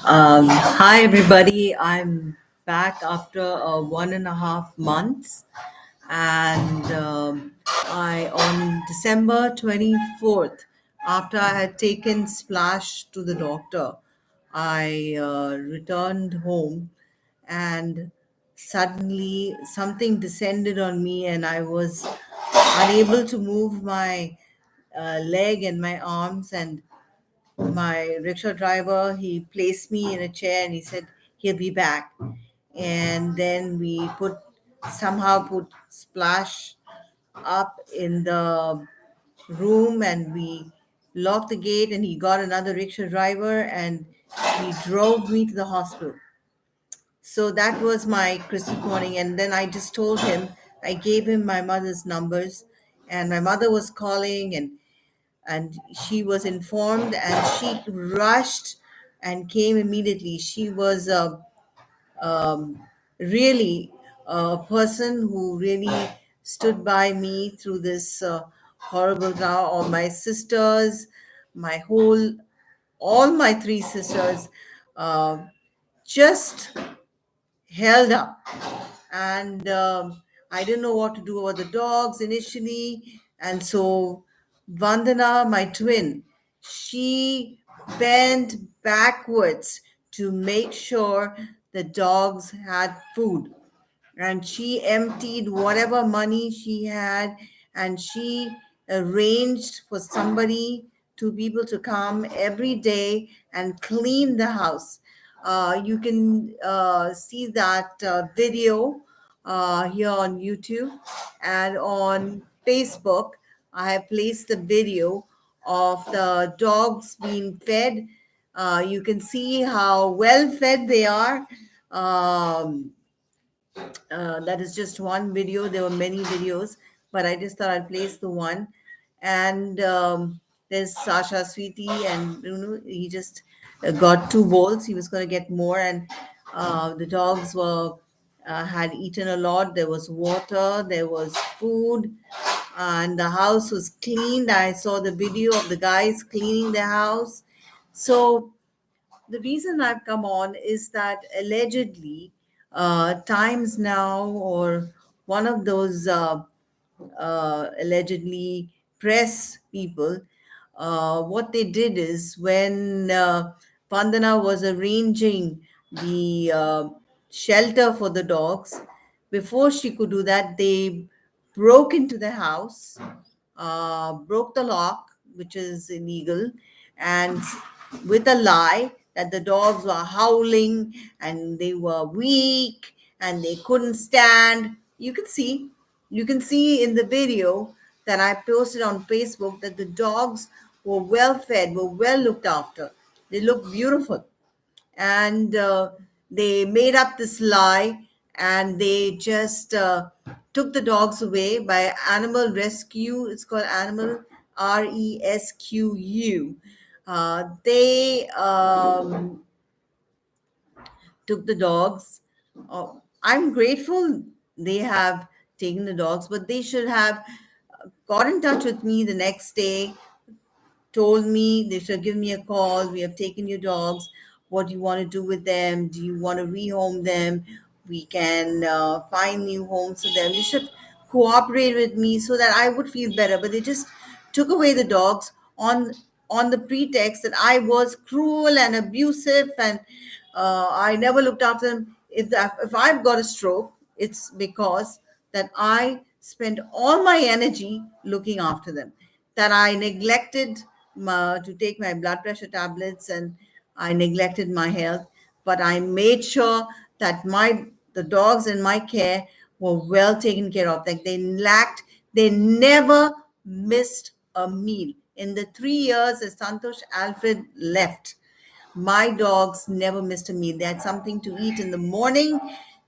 Hi, everybody. I'm back after 1.5 months, and I on December 24th, after I had taken Splash to the doctor, I returned home, and suddenly something descended on me, and I was unable to move my leg and my arms, and my rickshaw driver, he placed me in a chair and he said he'll be back. And then we somehow put Splash up in the room, and we locked the gate, and he got another rickshaw driver and he drove me to the hospital. So that was my Christmas morning. And then I just told him, I gave him my mother's numbers, and my mother was calling, and she was informed, and she rushed and came immediately. She was um, really a person who really stood by me through this horrible now. All my sisters, my whole all my three sisters uh, just held up, and I didn't know what to do about the dogs initially. And so Vandana, my twin, she bent backwards to make sure the dogs had food, and she emptied whatever money she had, and she arranged for somebody, two people, to come every day and clean the house. You can see that video here on YouTube, and on Facebook I have placed the video of the dogs being fed. You can see how well fed they are. That is just one video. There were many videos, but I just thought I'd place the one. And there's Sasha Sweetie, and he just got two bowls. He was going to get more, and the dogs were had eaten a lot. There was water, there was food, and the house was cleaned. I saw the video of the guys cleaning the house. So the reason I've come on is that allegedly, Times Now, or one of those allegedly press people, what they did is, when Vandana was arranging the shelter for the dogs, before she could do that, they broke into the house, broke the lock, which is illegal, and with a lie that the dogs were howling and they were weak and they couldn't stand. You can see in the video that I posted on Facebook that the dogs were well fed, were well looked after. They look beautiful, and they made up this lie, and they just took the dogs away by animal rescue. It's called animal resqu. They took the dogs. I'm grateful they have taken the dogs, but they should have got in touch with me the next day, told me they should give me a call. We have taken your dogs. What do you want to do with them? Do you want to rehome them? We can find new homes for them. You should cooperate with me so that I would feel better. But they just took away the dogs on the pretext that I was cruel and abusive, and I never looked after them. If I've got a stroke, it's because that I spent all my energy looking after them, that I neglected to take my blood pressure tablets, and I neglected my health. But I made sure that the dogs in my care were well taken care of. Like they never missed a meal. In the 3 years that Santosh Alfred left, my dogs never missed a meal. They had something to eat in the morning.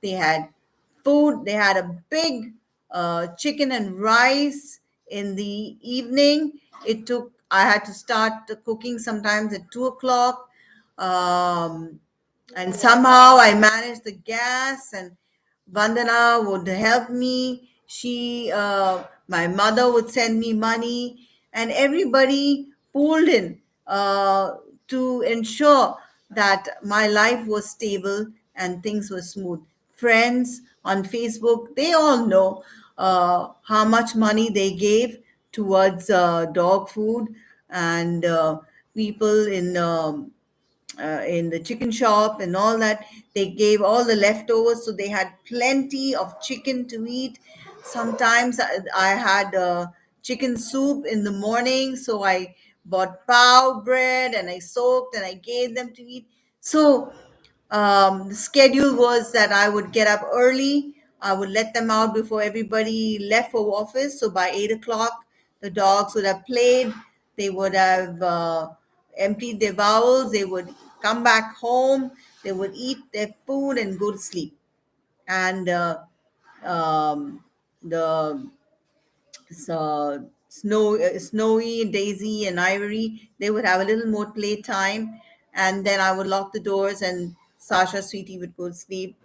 They had food. They had a big chicken and rice in the evening. I had to start cooking sometimes at 2 o'clock. Um, and somehow I managed the gas, and Vandana would help me. My mother would send me money, and everybody pulled in. uh, to ensure that my life was stable and things were smooth. Friends on Facebook, they all know how much money they gave towards dog food, and people in the chicken shop and all that, they gave all the leftovers, so they had plenty of chicken to eat. Sometimes I had chicken soup in the morning, so I bought pav bread and I soaked and I gave them to eat. So the schedule was that I would get up early. I would let them out before everybody left for office. So by 8 o'clock, the dogs would have played. They would have emptied their bowels. They would come back home. They would eat their food and go to sleep. And um, the Snowy, Daisy, and Ivory, they would have a little more playtime. And then I would lock the doors, and Sasha, Sweetie would go to sleep,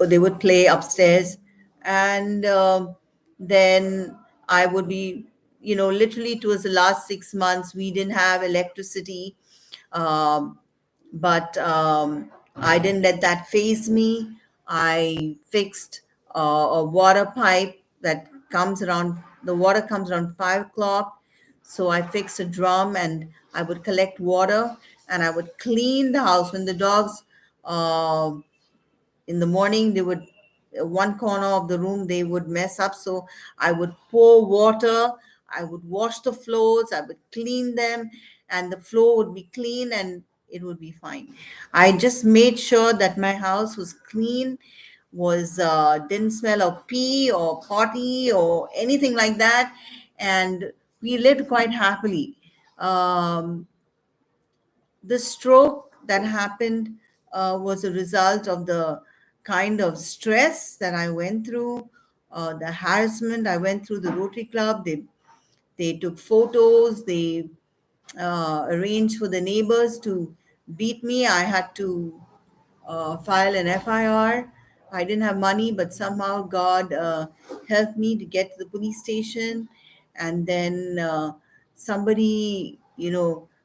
or they would play upstairs. And then I would be, literally towards the last 6 months, we didn't have electricity. Um, but I didn't let that phase me. I fixed a water pipe that comes around, the water comes around 5 o'clock. So I fixed a drum and I would collect water and I would clean the house when the dogs uh, in the morning they would, one corner of the room they would mess up, so I would pour water, I would wash the floors, I would clean them, and the floor would be clean and it would be fine. I just made sure that my house was clean, was didn't smell of pee or potty or anything like that, and we lived quite happily. The stroke that happened was a result of the kind of stress that I went through, the harassment I went through. The Rotary Club, they took photos, they arranged for the neighbors to beat me. I had to file an FIR. I didn't have money, but somehow God helped me to get to the police station. And then somebody,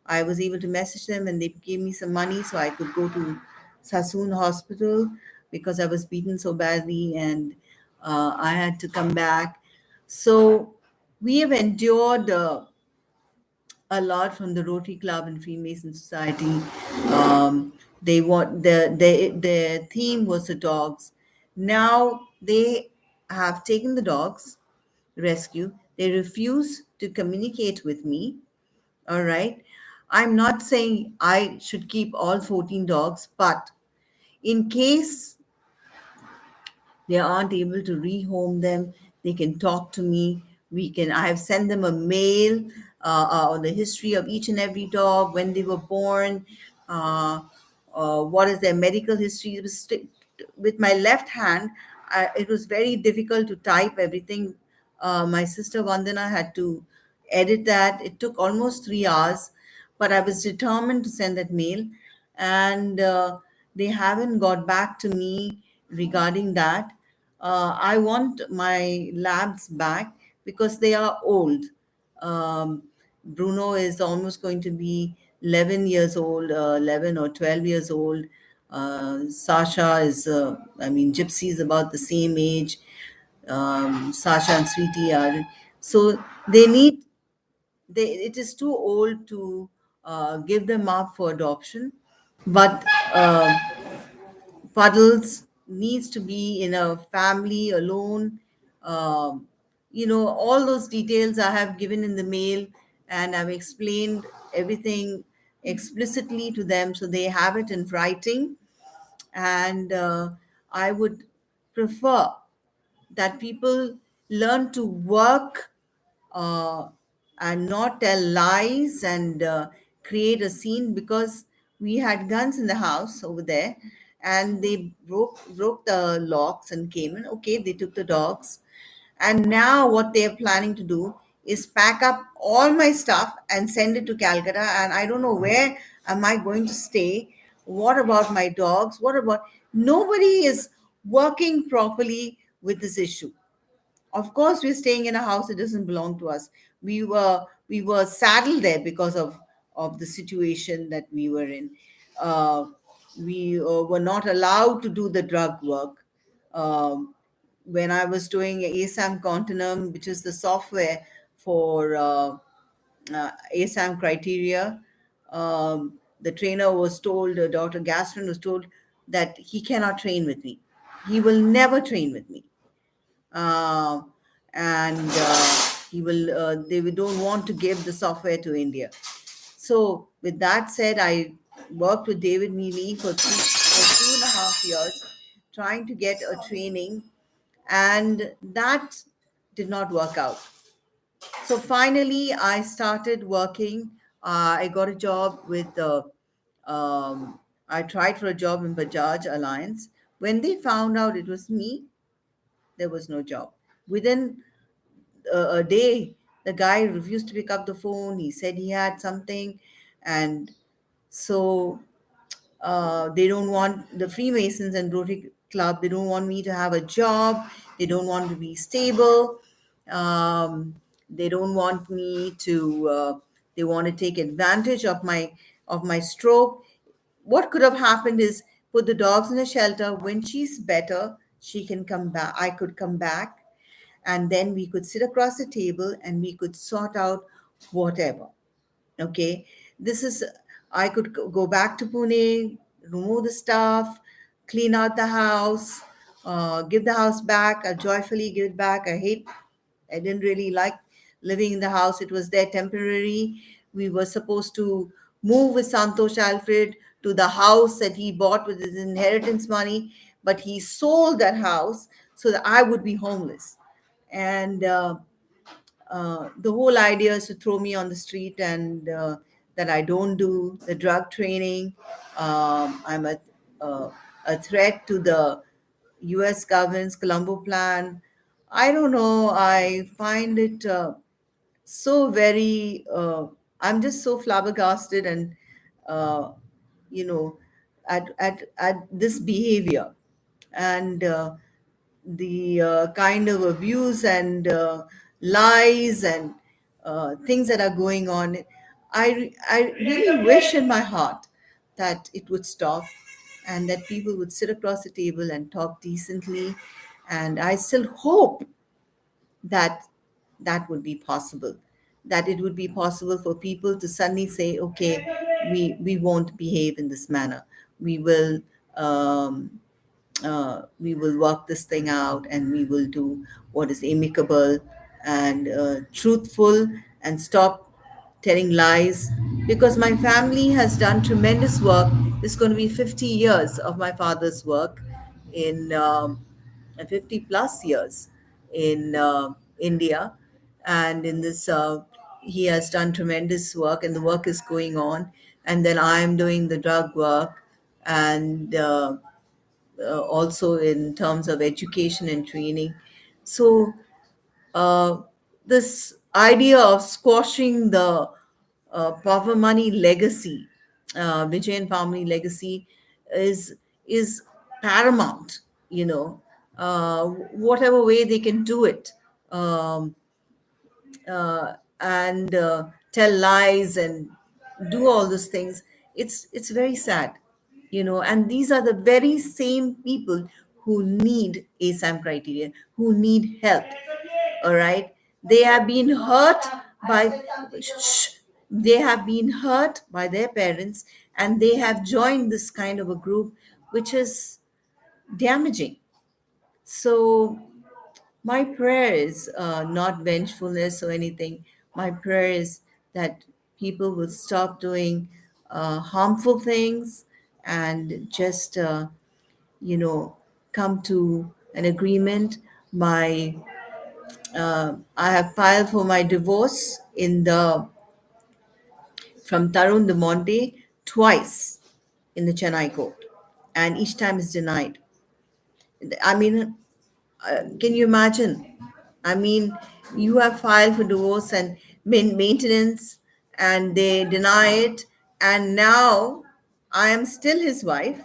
I was able to message them and they gave me some money so I could go to Sassoon Hospital because I was beaten so badly and I had to come back. So we have endured a lot from the Rotary Club and Freemason Society. They want their theme was the dogs. Now they have taken the dogs rescue. They refuse to communicate with me. All right. I'm not saying I should keep all 14 dogs, but in case they aren't able to rehome them, they can talk to me. I have sent them a mail on the history of each and every dog, when they were born, uh, what is their medical history. With my left hand, it was very difficult to type everything. My sister Vandana had to edit that. It took almost 3 hours, but I was determined to send that mail, and they haven't got back to me regarding that. I want my labs back because they are old. Um, Bruno is almost going to be 11 years old, 11 or 12 years old. Sasha is, Gypsy is about the same age. Sasha and Sweetie are. So they need, it is too old to give them up for adoption. But Puddles needs to be in a family alone. Um, all those details I have given in the mail, and I've explained everything explicitly to them so they have it in writing. And I would prefer that people learn to work uh, and not tell lies and create a scene, because we had guns in the house over there and they broke the locks and came in. Okay, they took the dogs, and now what they're planning to do is pack up all my stuff and send it to Calcutta, and I don't know where am I going to stay. What about my dogs? What about, nobody is working properly with this issue. Of course, we're staying in a house that doesn't belong to us. We were saddled there because of of the situation that we were in. Uh, we were not allowed to do the drug work. Um, when I was doing ASAM Continuum, which is the software for ASAM criteria, the trainer was told, Dr. Gaston was told that he cannot train with me. He will never train with me. Uh, and they don't want to give the software to India. So, with that said, I worked with David Mealy for 2.5 years, trying to get a training, and that did not work out. So finally, I started working. I got a job with I tried for a job in Bajaj Alliance. When they found out it was me, there was no job. Within a day, the guy refused to pick up the phone. He said he had something, and so they don't want the Freemasons and Rotary Club. They don't want me to have a job. They don't want to be stable. They don't want me to. They want to take advantage of my stroke. What could have happened is put the dogs in a shelter. When she's better, she can come back. I could come back, and then we could sit across the table and we could sort out whatever. Okay, this is, I could go back to Pune, remove the stuff, clean out the house, give the house back. I joyfully give it back. I didn't really like living in the house. It was there temporary. We were supposed to move with Santosh Alfred to the house that he bought with his inheritance money, but he sold that house so that I would be homeless. And the whole idea is to throw me on the street, and that I don't do the drug training. I'm a threat to the US government's Colombo plan. I don't know. I find it so very, I'm just so flabbergasted and, uh, you know, at this behavior. And the kind of abuse and lies and things that are going on. I really wish in my heart that it would stop and that people would sit across the table and talk decently. And I still hope that that would be possible, that it would be possible for people to suddenly say, okay, we won't behave in this manner. We will um, we will work this thing out, and we will do what is amicable and truthful, and stop telling lies, because my family has done tremendous work. It's going to be 50 years of my father's work in 50 plus years in India. And in this, he has done tremendous work, and the work is going on. And then I'm doing the drug work, and also in terms of education and training. So, uh, this idea of squashing the Pavamani legacy, Vijayan Pavamani legacy, is is paramount. You know, whatever way they can do it. Um, and tell lies and do all those things, it's very sad, you know. And these are the very same people who need ASAM criteria, who need help. All right, they have been hurt by shh, they have been hurt by their parents, and they have joined this kind of a group, which is damaging. So my prayer is not vengefulness or anything. My prayer is that people will stop doing harmful things and just, you know, come to an agreement. I have filed for my divorce in the from Tarun de Monte twice in the Chennai court, and each time is denied. I mean, can you imagine? I mean, you have filed for divorce and maintenance, and they deny it. And now I am still his wife,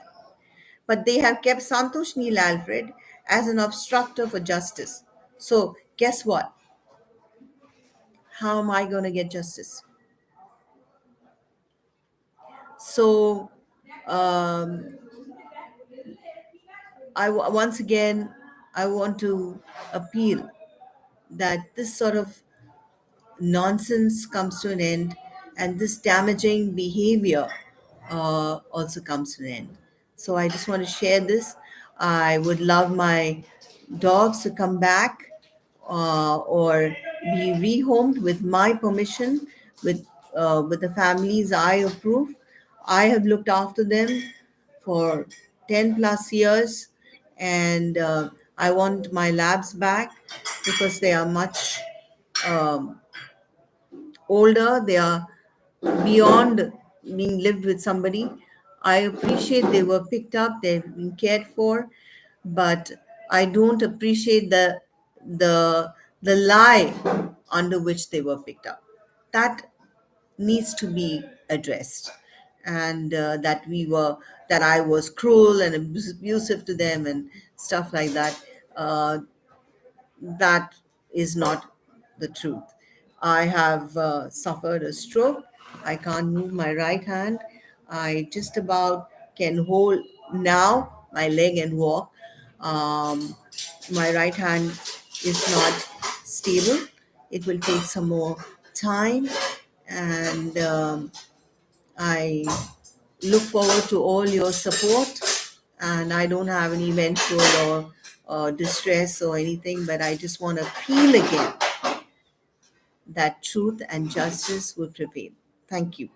but they have kept Santosh Neil Alfred as an obstructor for justice. So, guess what? How am I going to get justice? So um, once again, I want to appeal that this sort of nonsense comes to an end, and this damaging behavior also comes to an end. So I just want to share this. I would love my dogs to come back or be rehomed with my permission, with the families I approve. I have looked after them for 10 plus years, and I want my labs back because they are much um, older, they are beyond being lived with somebody. I appreciate they were picked up, they've been cared for, but I don't appreciate the lie under which they were picked up. That needs to be addressed, and that I was cruel and abusive to them and stuff like that. That is not the truth. I have suffered a stroke. I can't move my right hand. I just about can hold now my leg and walk. Um, my right hand is not stable. It will take some more time, and I look forward to all your support. And I don't have any vengeful or distress or anything, but I just want to appeal again that truth and justice will prevail. Thank you.